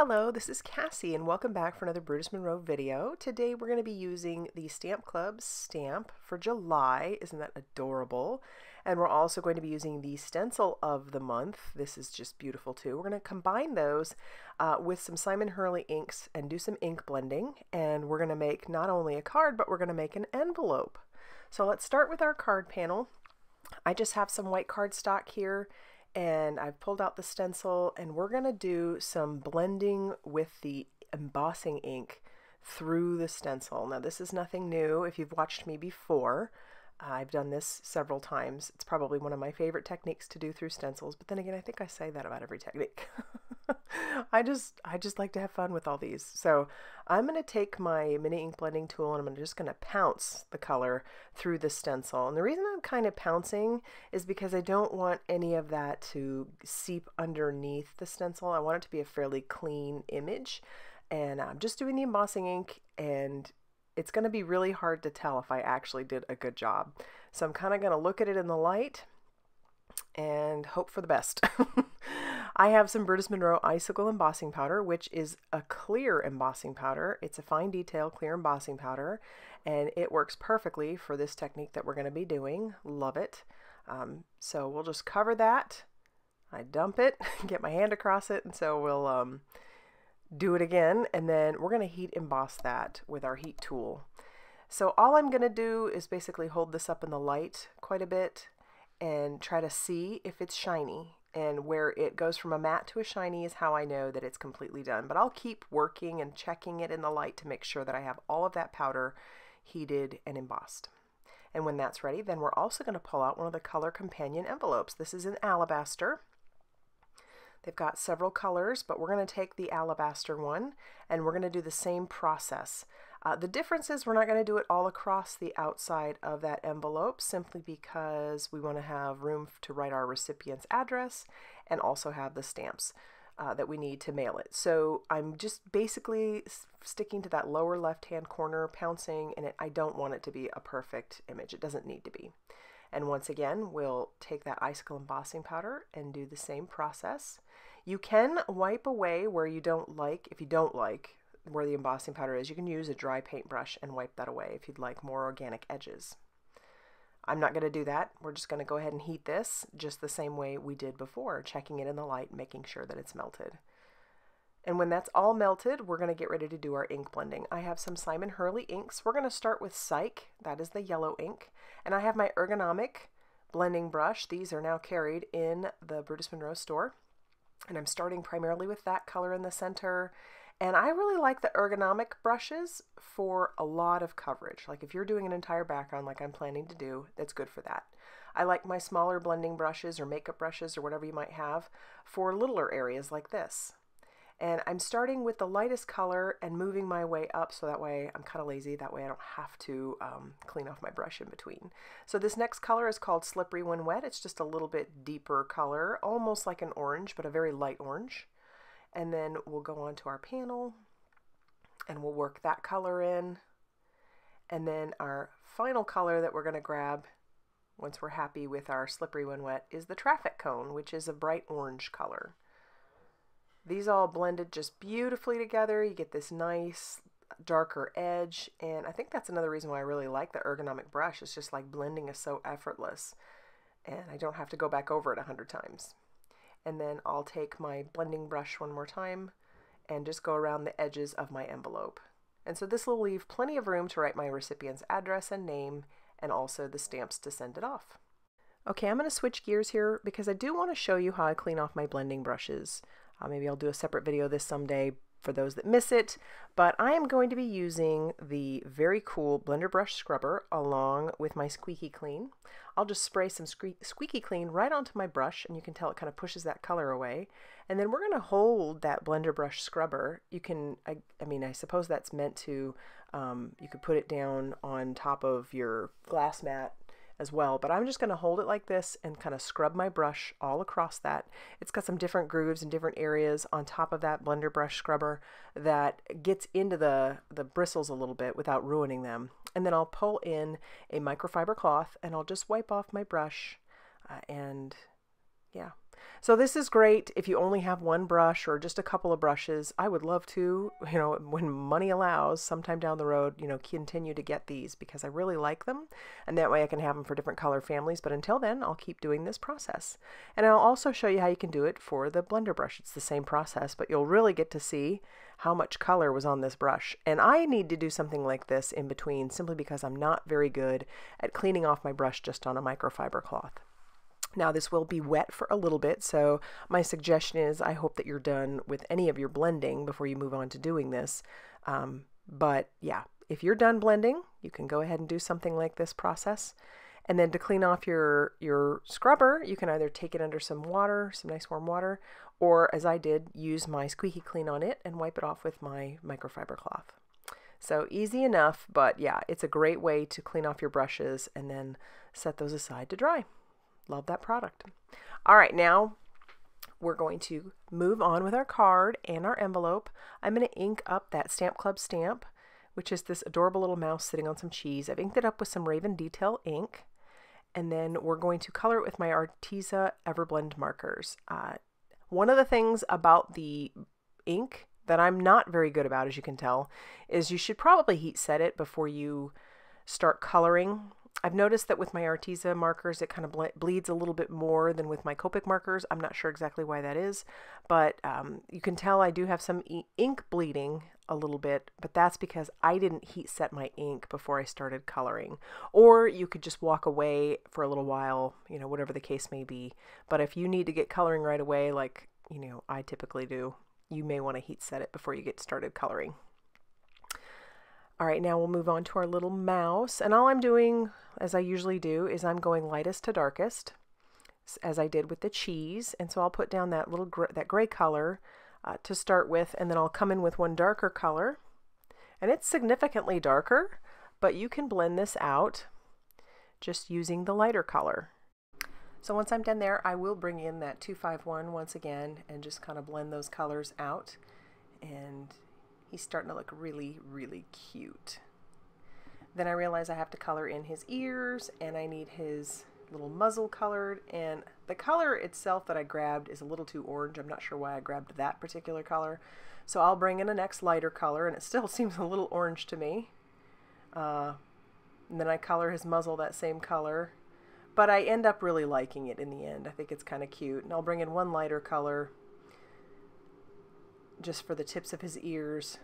Hello, this is Cassie and welcome back for another Brutus Monroe video. Today we're going to be using the Stamp Club stamp for July. Isn't that adorable? And we're also going to be using the stencil of the month. This is just beautiful too. We're going to combine those with some Simon Hurley inks and do some ink blending. And we're going to make not only a card, but we're going to make an envelope. So let's start with our card panel. I just have some white cardstock here, and I've pulled out the stencil, and we're going to do some blending with the embossing ink through the stencil. Now this is nothing new. If you've watched me before, I've done this several times. It's probably one of my favorite techniques to do through stencils, but then again, I think I say that about every technique. I just like to have fun with all these. So I'm going to take my mini ink blending tool and I'm just going to pounce the color through the stencil. And the reason I'm kind of pouncing is because I don't want any of that to seep underneath the stencil. I want it to be a fairly clean image. And I'm just doing the embossing ink, and it's going to be really hard to tell if I actually did a good job. So I'm kind of going to look at it in the light and hope for the best. I have some Brutus Monroe Icicle embossing powder, which is a clear embossing powder. It's a fine detail clear embossing powder, and it works perfectly for this technique that we're going to be doing. Love it. So we'll just cover that. I dump it, get my hand across it, and so we'll do it again, and then we're going to heat emboss that with our heat tool. So all I'm going to do is basically hold this up in the light quite a bit and try to see if it's shiny. And where it goes from a matte to a shiny is how I know that it's completely done. But I'll keep working and checking it in the light to make sure that I have all of that powder heated and embossed. And when that's ready, then we're also going to pull out one of the color companion envelopes. This is an alabaster. They've got several colors, but we're going to take the alabaster one and we're going to do the same process. The difference is we're not going to do it all across the outside of that envelope, simply because we want to have room to write our recipient's address and also have the stamps that we need to mail it. So I'm just basically sticking to that lower left-hand corner, pouncing, and I don't want it to be a perfect image. It doesn't need to be. And once again, we'll take that Icicle embossing powder and do the same process. You can wipe away where you don't like, if you don't like where the embossing powder is, you can use a dry paintbrush and wipe that away if you'd like more organic edges. I'm not going to do that. We're just going to go ahead and heat this just the same way we did before, checking it in the light, making sure that it's melted. And when that's all melted, we're going to get ready to do our ink blending. I have some Simon Hurley inks. We're going to start with Sike. That is the yellow ink. And I have my ergonomic blending brush. These are now carried in the Brutus Monroe store. And I'm starting primarily with that color in the center. And I really like the ergonomic brushes for a lot of coverage. Like if you're doing an entire background like I'm planning to do, that's good for that. I like my smaller blending brushes or makeup brushes or whatever you might have for littler areas like this. And I'm starting with the lightest color and moving my way up, so that way I'm kind of lazy. That way I don't have to clean off my brush in between. So this next color is called Slippery When Wet. It's just a little bit deeper color, almost like an orange, but a very light orange. And then we'll go on to our panel and we'll work that color in. And then our final color that we're going to grab once we're happy with our Slippery When Wet is the traffic cone, which is a bright orange color. These all blended just beautifully together. You get this nice darker edge, and I think that's another reason why I really like the ergonomic brush. It's just like blending is so effortless, and I don't have to go back over it 100 times. And then I'll take my blending brush one more time and just go around the edges of my envelope. And so this will leave plenty of room to write my recipient's address and name, and also the stamps to send it off. Okay, I'm going to switch gears here because I do want to show you how I clean off my blending brushes. Maybe I'll do a separate video this someday for those that miss it, but I am going to be using the very cool Blender Brush Scrubber along with my Squeaky Clean. I'll just spray some Squeaky Clean right onto my brush, and you can tell it kind of pushes that color away. And then we're going to hold that Blender Brush Scrubber. You can, I mean, I suppose that's meant to, you could put it down on top of your glass mat as well, but I'm just going to hold it like this and kind of scrub my brush all across that. It's got some different grooves in different areas on top of that Blender Brush Scrubber that gets into the bristles a little bit without ruining them. And then I'll pull in a microfiber cloth and I'll just wipe off my brush and Yeah. So this is great if you only have one brush or just a couple of brushes. I would love to, when money allows, sometime down the road, continue to get these because I really like them. And that way I can have them for different color families. But until then, I'll keep doing this process. And I'll also show you how you can do it for the blender brush. It's the same process, but you'll really get to see how much color was on this brush. And I need to do something like this in between simply because I'm not very good at cleaning off my brush just on a microfiber cloth. Now this will be wet for a little bit, so my suggestion is I hope that you're done with any of your blending before you move on to doing this. But yeah, if you're done blending, you can go ahead and do something like this process. And then to clean off your scrubber, you can either take it under some water, some nice warm water, or as I did, use my squeaky clean on it and wipe it off with my microfiber cloth. So easy enough, but yeah, it's a great way to clean off your brushes and then set those aside to dry. Love that product. All right, now we're going to move on with our card and our envelope. I'm going to ink up that Stamp Club stamp, which is this adorable little mouse sitting on some cheese. I've inked it up with some Raven Detail ink, and then we're going to color it with my Arteza Everblend markers. One of the things about the ink that I'm not very good about, as you can tell, is you should probably heat set it before you start coloring. I've noticed that with my Arteza markers, it kind of bleeds a little bit more than with my Copic markers. I'm not sure exactly why that is, but you can tell I do have some ink bleeding a little bit, but that's because I didn't heat set my ink before I started coloring. Or you could just walk away for a little while, whatever the case may be. But if you need to get coloring right away, like, I typically do, you may want to heat set it before you get started coloring. All right, now we'll move on to our little mouse, and all I'm doing, as I usually do, is I'm going lightest to darkest, as I did with the cheese. And so I'll put down that little that gray color to start with, and then I'll come in with one darker color, and it's significantly darker, but you can blend this out just using the lighter color. So once I'm done there, I will bring in that 251 once again and just kind of blend those colors out, and he's starting to look really, really cute. Then I realize I have to color in his ears, and I need his little muzzle colored, and the color itself that I grabbed is a little too orange. I'm not sure why I grabbed that particular color. So I'll bring in a next lighter color, and it still seems a little orange to me. And then I color his muzzle that same color, but I end up really liking it in the end. I think it's kind of cute. And I'll bring in one lighter color just for the tips of his ears,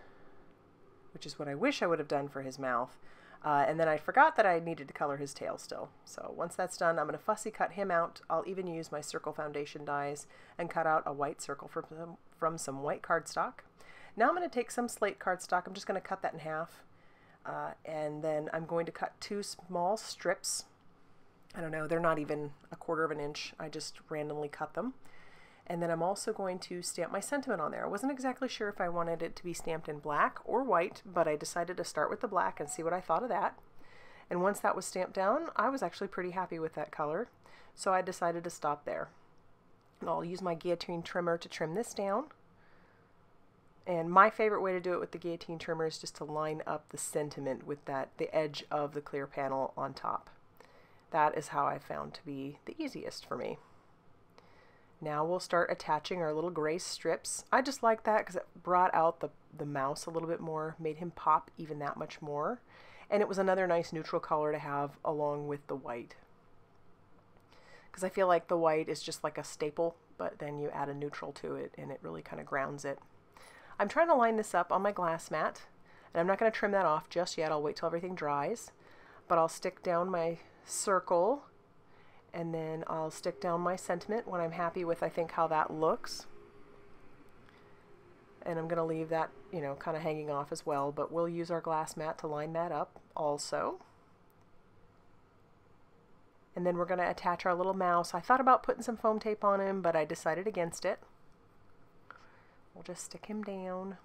which is what I wish I would have done for his mouth. And then I forgot that I needed to color his tail still. So once that's done, I'm going to fussy cut him out. I'll even use my circle foundation dies and cut out a white circle from some white cardstock. Now I'm going to take some slate cardstock. I'm just going to cut that in half. And then I'm going to cut two small strips. I don't know, they're not even 1/4 of an inch. I just randomly cut them. And then I'm also going to stamp my sentiment on there. I wasn't exactly sure if I wanted it to be stamped in black or white, but I decided to start with the black and see what I thought of that. And once that was stamped down, I was actually pretty happy with that color, so I decided to stop there. And I'll use my guillotine trimmer to trim this down. And my favorite way to do it with the guillotine trimmer is just to line up the sentiment with the edge of the clear panel on top. That is how I found to be the easiest for me. Now we'll start attaching our little gray strips. I just like that because it brought out the mouse a little bit more, made him pop even that much more. And it was another nice neutral color to have along with the white. Because I feel like the white is just like a staple, but then you add a neutral to it and it really kind of grounds it. I'm trying to line this up on my glass mat, and I'm not going to trim that off just yet. I'll wait till everything dries. But I'll stick down my circle, and then I'll stick down my sentiment when I'm happy with, I think, how that looks. And I'm going to leave that, kind of hanging off as well, but we'll use our glass mat to line that up also. And then we're going to attach our little mouse. I thought about putting some foam tape on him, but I decided against it. We'll just stick him down.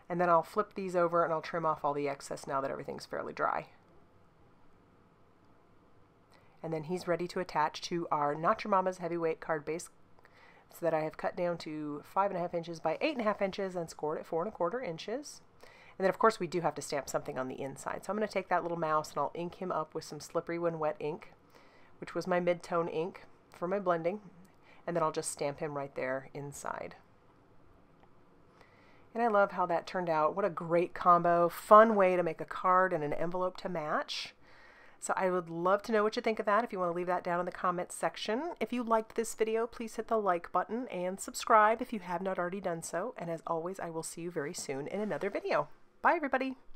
And then I'll flip these over and I'll trim off all the excess now that everything's fairly dry. And then he's ready to attach to our Not Your Mama's Heavyweight card base, so that I have cut down to 5.5 inches by 8.5 inches and scored at 4.25 inches. And then of course we do have to stamp something on the inside. So I'm going to take that little mouse and I'll ink him up with some Slippery When Wet ink, which was my mid-tone ink. for my blending, and then I'll just stamp him right there inside. And I love how that turned out. What a great combo. Fun way to make a card and an envelope to match. So I would love to know what you think of that. If you want to leave that down in the comments section. If you liked this video, please hit the like button and subscribe if you have not already done so. And as always, I will see you very soon in another video. Bye, everybody.